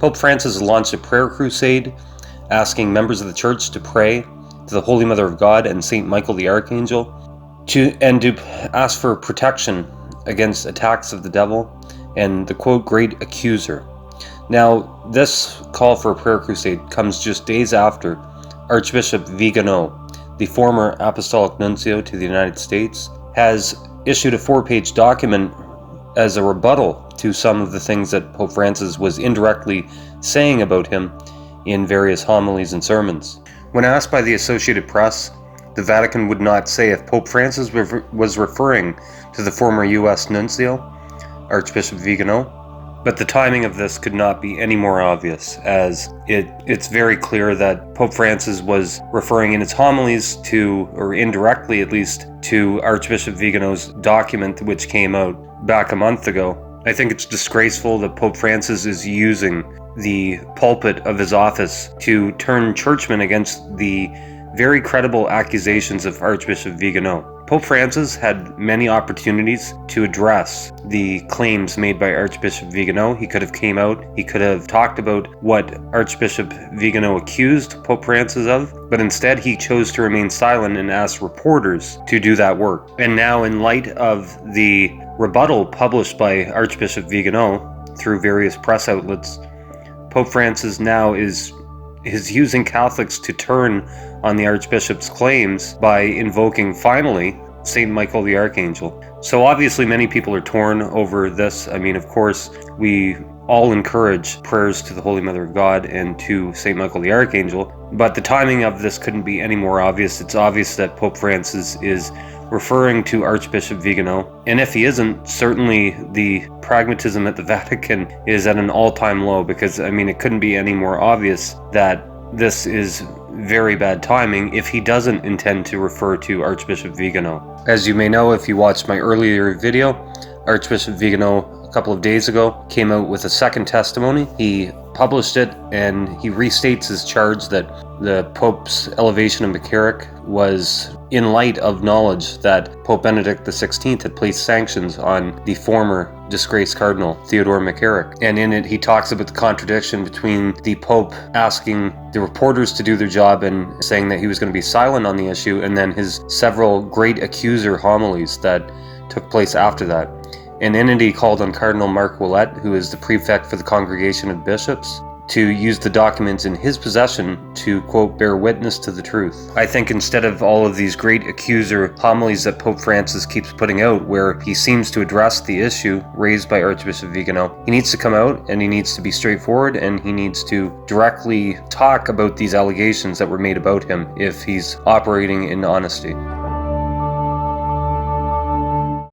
Pope Francis launched a prayer crusade asking members of the Church to pray to the Holy Mother of God and St. Michael the Archangel to ask for protection against attacks of the devil and the quote, great accuser. Now, this call for a prayer crusade comes just days after Archbishop Vigano, the former Apostolic Nuncio to the United States, has issued a 4-page document as a rebuttal to some of the things that Pope Francis was indirectly saying about him in various homilies and sermons. When asked by the Associated Press, the Vatican would not say if Pope Francis was referring to the former U.S. Nuncio, Archbishop Vigano, but the timing of this could not be any more obvious, as it's very clear that Pope Francis was referring in his homilies to, or indirectly at least, to Archbishop Vigano's document which came out back a month ago. I think it's disgraceful that Pope Francis is using the pulpit of his office to turn churchmen against the very credible accusations of Archbishop Vigano. Pope Francis had many opportunities to address the claims made by Archbishop Vigano. He could have came out, he could have talked about what Archbishop Vigano accused Pope Francis of, but instead he chose to remain silent and asked reporters to do that work. And now, in light of the rebuttal published by Archbishop Vigano through various press outlets, Pope Francis now is using Catholics to turn on the Archbishop's claims by invoking, finally, St. Michael the Archangel. So obviously many people are torn over this. I mean, of course, we all encourage prayers to the Holy Mother of God and to St. Michael the Archangel, but the timing of this couldn't be any more obvious. It's obvious that Pope Francis is referring to Archbishop Vigano, and if he isn't, certainly the pragmatism at the Vatican is at an all-time low, because, I mean, it couldn't be any more obvious that this is very bad timing if he doesn't intend to refer to Archbishop Vigano. As you may know, if you watched my earlier video, Archbishop Vigano a couple of days ago came out with a second testimony. He published it and he restates his charge that the Pope's elevation of McCarrick was in light of knowledge that Pope Benedict XVI had placed sanctions on the former disgraced Cardinal Theodore McCarrick. And in it, he talks about the contradiction between the Pope asking the reporters to do their job and saying that he was going to be silent on the issue, and then his several great accuser homilies that took place after that. And in it, he called on Cardinal Mark Willett, who is the prefect for the Congregation of Bishops, to use the documents in his possession to, quote, bear witness to the truth. I think instead of all of these great accuser homilies that Pope Francis keeps putting out, where he seems to address the issue raised by Archbishop Vigano, he needs to come out and he needs to be straightforward, and he needs to directly talk about these allegations that were made about him if he's operating in honesty.